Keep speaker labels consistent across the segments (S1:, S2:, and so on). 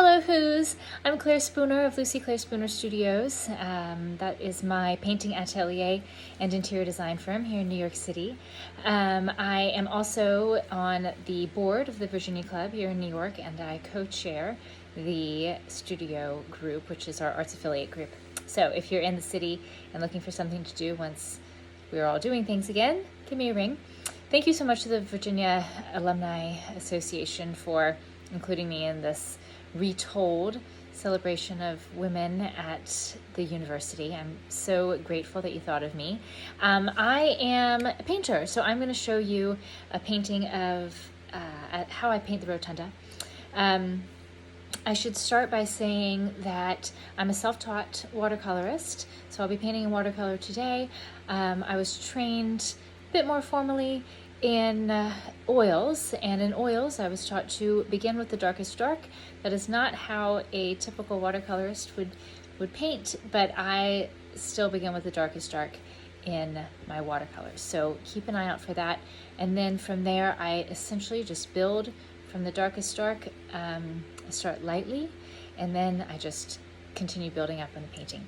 S1: Hello Who's! I'm Claire Spooner of Lucy Claire Spooner Studios. That is my painting atelier and interior design firm here in New York City. I am also on the board of the Virginia Club here in New York, and I co-chair the studio group, which is our arts affiliate group. So if you're in the city and looking for something to do once we're all doing things again, give me a ring. Thank you so much to the Virginia Alumni Association for including me in this Retold celebration of women at the university. I'm so grateful that you thought of me. I am a painter, so I'm going to show you a painting of how I paint the Rotunda. I should start by saying that I'm a self-taught watercolorist, so I'll be painting in watercolor today. I was trained a bit more formally in oils, and in oils I was taught to begin with the darkest dark. That is not how a typical watercolorist would paint, but I still begin with the darkest dark in my watercolors. So keep an eye out for that. And then from there I essentially just build from the darkest dark. I start lightly and then I just continue building up on the painting.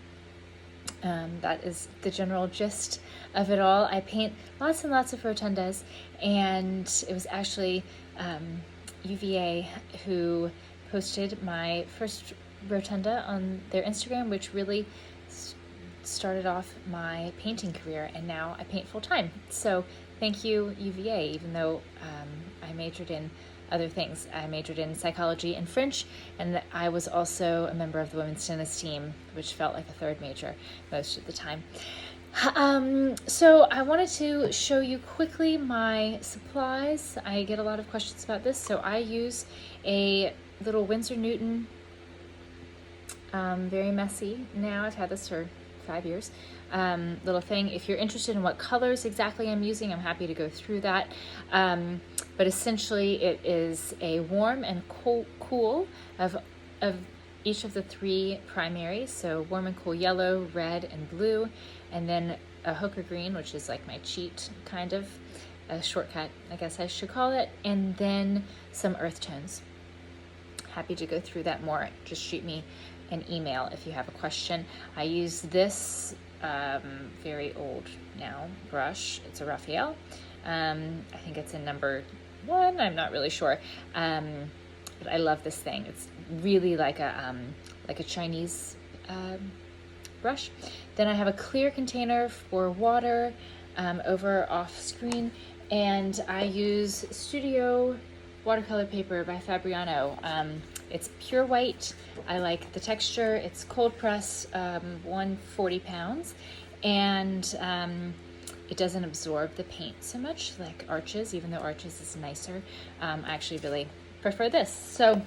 S1: That is the general gist of it all. I paint lots and lots of rotundas, and it was actually UVA who posted my first rotunda on their Instagram, which really started off my painting career, and now I paint full-time. So thank you, UVA, even though I majored in other things. I majored in psychology and French, and I was also a member of the women's tennis team, which felt like a third major most of the time. So I wanted to show you quickly my supplies. I get a lot of questions about this, so I use a little Winsor Newton, very messy now, I've had this for 5 years, little thing. If you're interested in what colors exactly I'm using, I'm happy to go through that. But essentially it is a warm and cool of each of the three primaries. So warm and cool yellow, red, and blue, and then a hooker green, which is like my cheat kind of, a shortcut, I guess I should call it, and then some earth tones. Happy to go through that more. Just shoot me an email if you have a question. I use this very old now brush. It's a Raphael. I think it's in number 1. I'm not really sure, but I love this thing. It's really like a Chinese brush. Then I have a clear container for water over off screen, and I use Studio watercolor paper by Fabriano. It's pure white. I like the texture. It's cold press, 140 pounds, and it doesn't absorb the paint so much like Arches, even though Arches is nicer. I actually really prefer this. So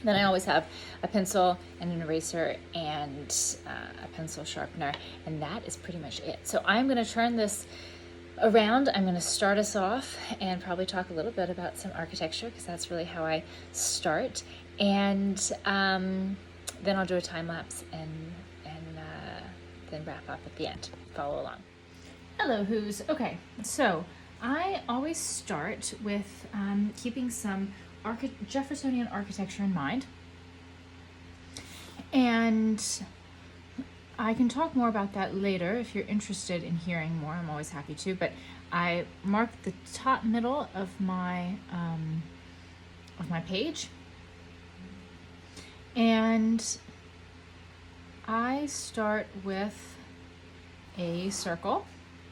S1: then I always have a pencil and an eraser and a pencil sharpener, and that is pretty much it. So I'm going to turn this around. I'm going to start us off and probably talk a little bit about some architecture, because that's really how I start, and then I'll do a time lapse and then wrap up at the end. Follow along. Hello Who's. Okay, so I always start with keeping some Jeffersonian architecture in mind, and I can talk more about that later if you're interested in hearing more. I'm always happy to, but I marked the top middle of my page, and I start with a circle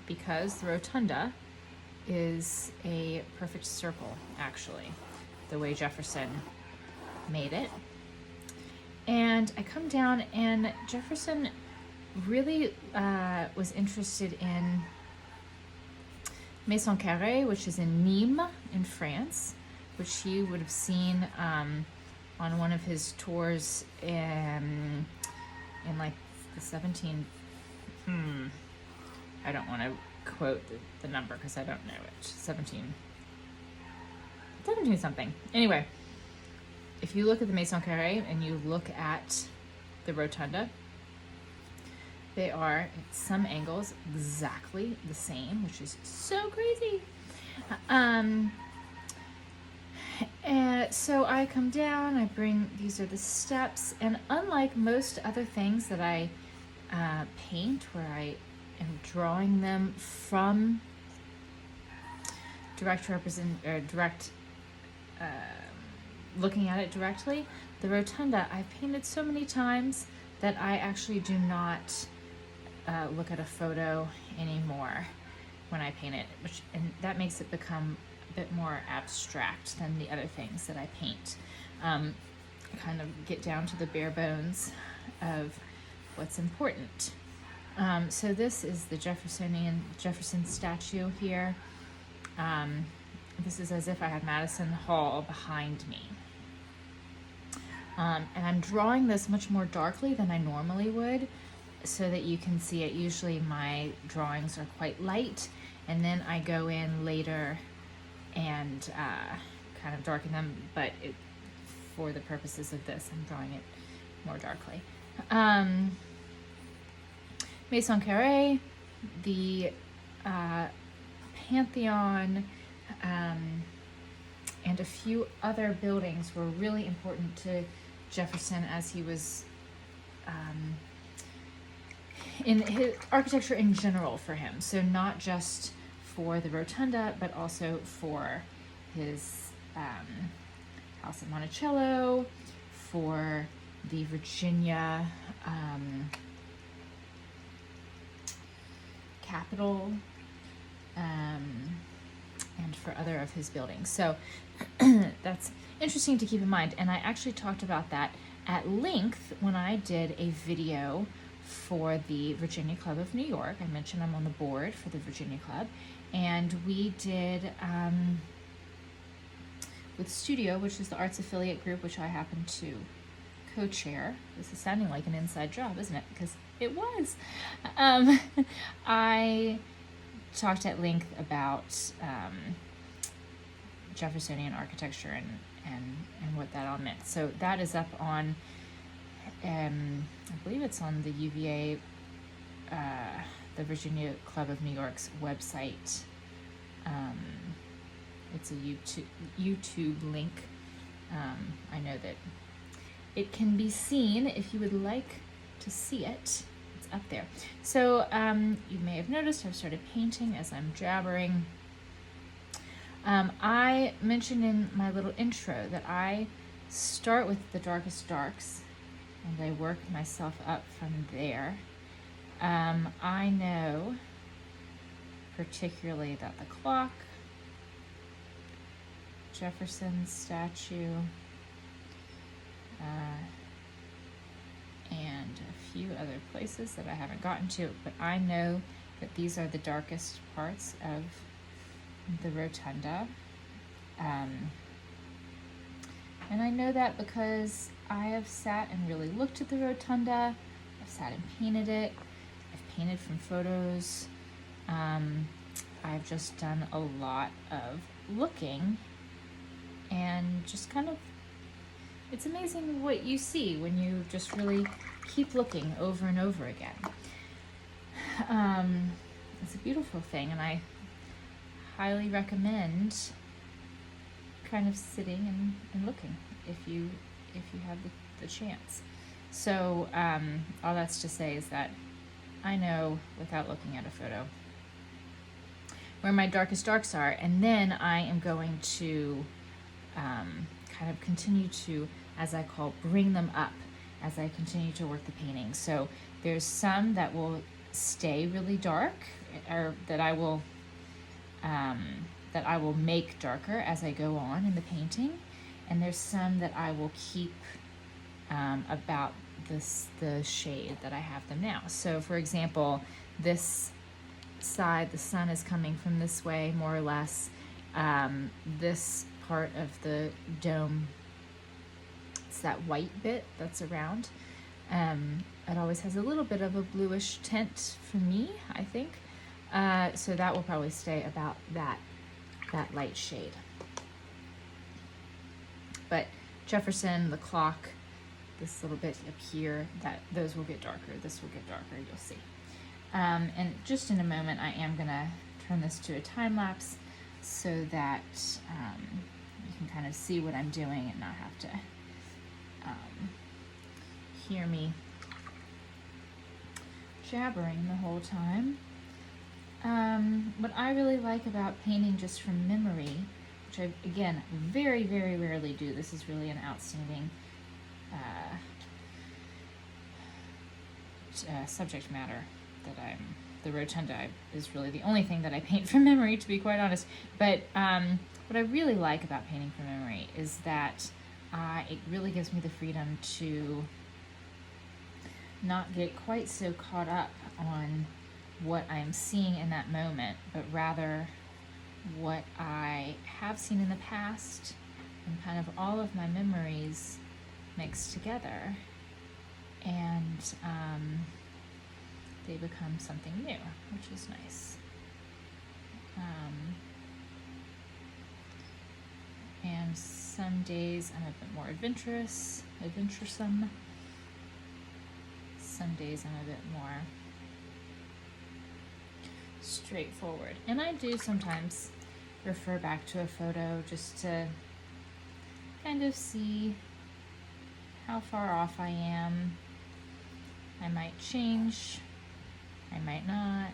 S1: because the rotunda is a perfect circle, actually, the way Jefferson made it. And I come down, and Jefferson really was interested in Maison Carré, which is in Nîmes in France, which he would have seen on one of his tours in like the 17, I don't want to quote the number because I don't know it, 17 something. Anyway, if you look at the Maison Carré and you look at the rotunda, they are at some angles exactly the same, which is so crazy. And so I come down, these are the steps, and unlike most other things that I paint, where I am drawing them from looking at it directly, the rotunda I've painted so many times that I actually do not look at a photo anymore when I paint it, and that makes it become a bit more abstract than the other things that I paint. I kind of get down to the bare bones of what's important. So this is the Jefferson statue here. This is as if I had Madison Hall behind me. And I'm drawing this much more darkly than I normally would so that you can see it. Usually my drawings are quite light, and then I go in later and kind of darken them, but for the purposes of this, I'm drawing it more darkly. Maison Carré, the Pantheon, and a few other buildings were really important to Jefferson as he was in his architecture in general for him. So not just for the Rotunda, but also for his house at Monticello, for the Virginia Capitol, and for other of his buildings. So that's interesting to keep in mind. And I actually talked about that at length when I did a video for the Virginia Club of New York. I mentioned I'm on the board for the Virginia Club. And we did with Studio, which is the arts affiliate group, which I happen to co-chair. This is sounding like an inside job, isn't it? Because it was. I talked at length about Jeffersonian architecture and what that all meant. So that is up on, I believe it's on the UVA, the Virginia Club of New York's website. It's a YouTube link. I know that it can be seen if you would like to see it. It's up there. So you may have noticed I've started painting as I'm jabbering. I mentioned in my little intro that I start with the darkest darks and I work myself up from there. I know particularly that the clock, Jefferson's statue, and a few other places that I haven't gotten to, but I know that these are the darkest parts of the rotunda. And I know that because I have sat and really looked at the rotunda. I've sat and painted it. I've painted from photos. I've just done a lot of looking and just kind of, it's amazing what you see when you just really keep looking over and over again. It's a beautiful thing, and I highly recommend kind of sitting and looking if you have the chance. So all that's to say is that I know without looking at a photo where my darkest darks are, and then I am going to kind of continue to, as I call, bring them up as I continue to work the painting. So there's some that will stay really dark, or that I will make darker as I go on in the painting, and there's some that I will keep about the shade that I have them now. So for example, this side, the sun is coming from this way more or less. This part of the dome, it's that white bit that's around. It always has a little bit of a bluish tint for me, I think. So that will probably stay about that light shade. But Jefferson, the clock, this little bit up here, those will get darker. This will get darker, you'll see. And just in a moment, I am gonna turn this to a time lapse so that you can kind of see what I'm doing and not have to hear me jabbering the whole time. What I really like about painting just from memory, which I, again, very, very rarely do. This is really an outstanding subject matter that the Rotunda is really the only thing that I paint from memory, to be quite honest. But what I really like about painting from memory is that it really gives me the freedom to not get quite so caught up on what I'm seeing in that moment, but rather what I have seen in the past and kind of all of my memories mixed together, and they become something new, which is nice. And some days I'm a bit more adventuresome. Some days I'm a bit more straightforward. And I do sometimes refer back to a photo just to kind of see how far off I am. I might change, I might not.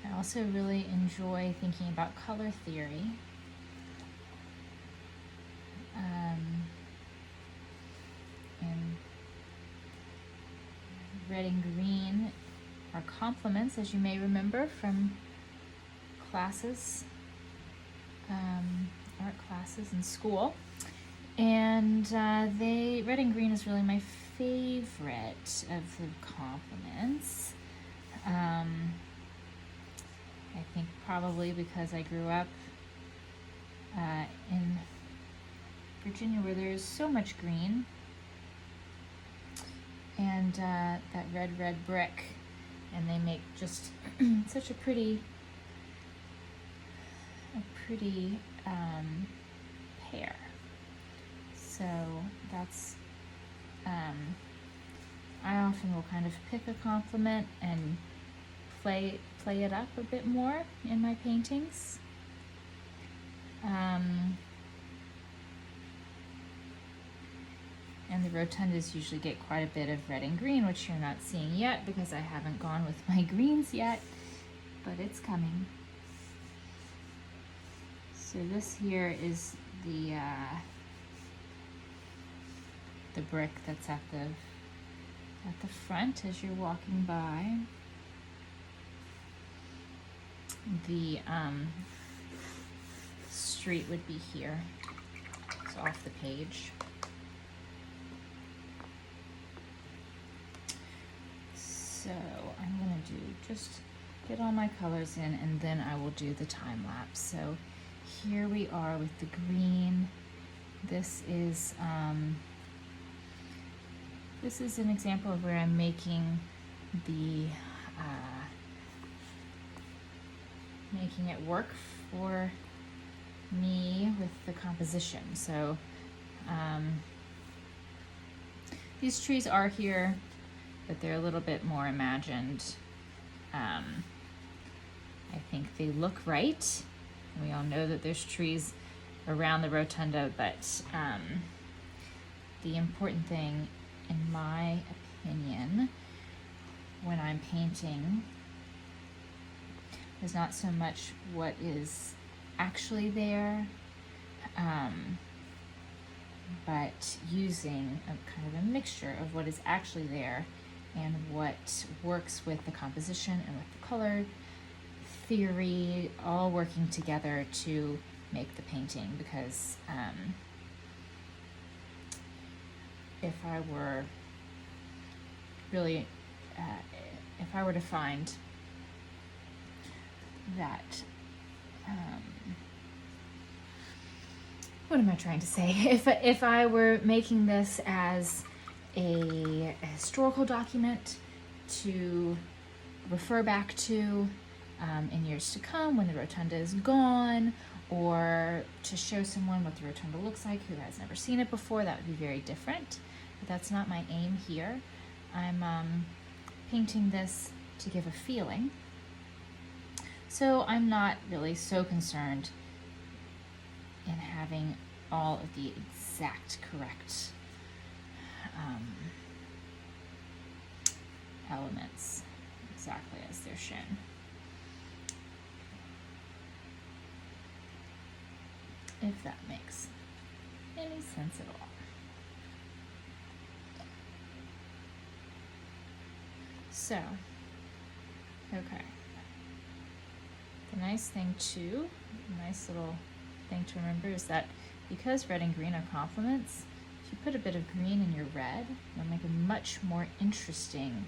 S1: I also really enjoy thinking about color theory. And red and green are complements, as you may remember from classes, art classes in school. And red and green is really my favorite of the complements. I think probably because I grew up in Virginia, where there's so much green, and that red brick, and they make just such a pretty pair. So that's I often will kind of pick a complement and play it up a bit more in my paintings. And the rotundas usually get quite a bit of red and green, which you're not seeing yet because I haven't gone with my greens yet, but it's coming. So this here is the brick that's at the front as you're walking by. The street would be here. It's off the page. So I'm going to just get all my colors in, and then I will do the time lapse. So here we are with the green. This is an example of where I'm making making it work for me with the composition. So these trees are here, but they're a little bit more imagined. I think they look right. We all know that there's trees around the rotunda, but the important thing, in my opinion, when I'm painting is not so much what is actually there, but using a kind of a mixture of what is actually there and what works with the composition and with the color theory, all working together to make the painting. Because if I were really, if I were to find that, what am I trying to say? If I were making this as a historical document to refer back to in years to come when the rotunda is gone, or to show someone what the rotunda looks like who has never seen it before, that would be very different. But that's not my aim here. I'm painting this to give a feeling, So I'm not really so concerned in having all of the exact correct elements exactly as they're shown. If that makes any sense at all. So, okay. The nice thing too, nice little thing to remember is that because red and green are complements, if you put a bit of green in your red, it'll make a much more interesting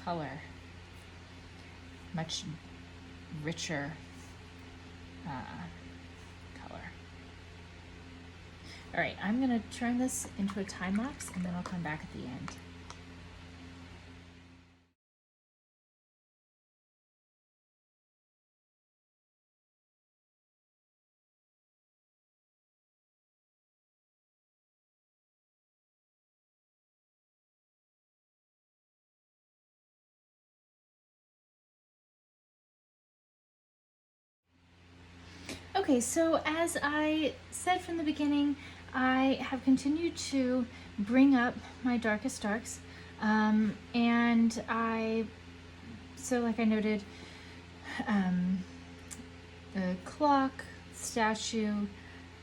S1: color, much richer color. All right, I'm gonna turn this into a time lapse and then I'll come back at the end. Okay, so as I said from the beginning, I have continued to bring up my darkest darks, and so like I noted, the clock, statue,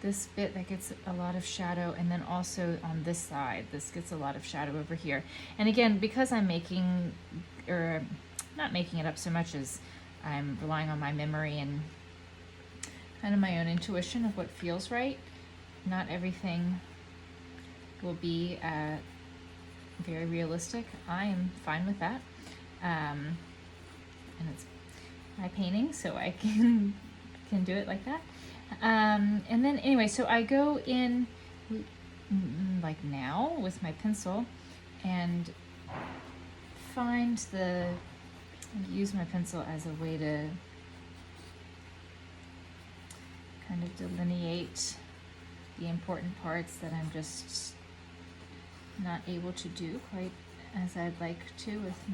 S1: this bit that gets a lot of shadow, and then also on this side, this gets a lot of shadow over here. And again, because I'm making, or not making it up so much as I'm relying on my memory and kind of my own intuition of what feels right. Not everything will be very realistic. I am fine with that. And it's my painting, so I can do it like that. And then anyway, so I go in like now with my pencil and use my pencil as a way to kind of delineate the important parts that I'm just not able to do quite as I'd like to with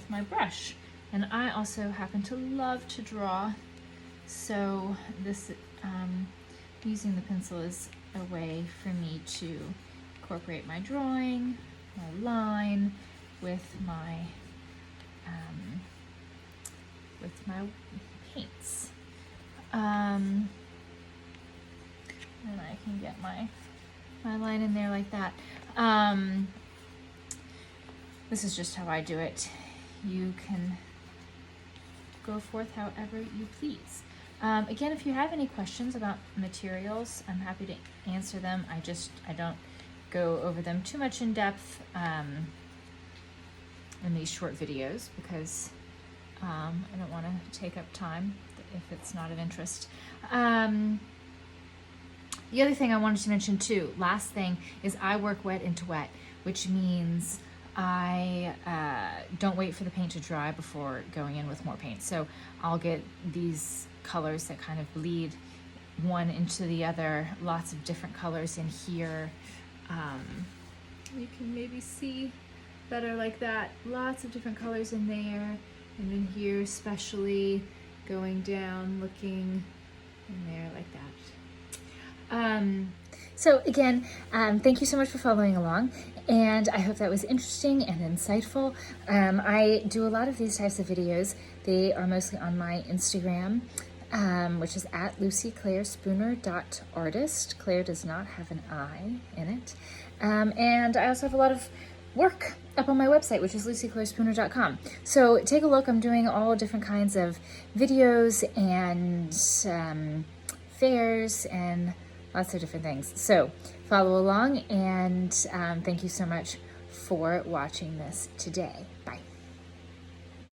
S1: my brush. And I also happen to love to draw, so this using the pencil is a way for me to incorporate my drawing, my line with my paints. And I can get my line in there like that. This is just how I do it. You can go forth however you please. Again, if you have any questions about materials, I'm happy to answer them. I don't go over them too much in depth in these short videos because I don't want to take up time if it's not of interest. The other thing I wanted to mention too, last thing, is I work wet into wet, which means I don't wait for the paint to dry before going in with more paint. So I'll get these colors that kind of bleed one into the other, lots of different colors in here. You can maybe see better like that, lots of different colors in there, and then here especially going down, looking in there like that. So again, thank you so much for following along, and I hope that was interesting and insightful. I do a lot of these types of videos. They are mostly on my Instagram, which is at lucyclarespooner.artist. Claire does not have an I in it. And I also have a lot of work up on my website, which is lucyclarespooner.com. So take a look. I'm doing all different kinds of videos and fairs and lots of different things. So follow along, and thank you so much for watching this today. Bye.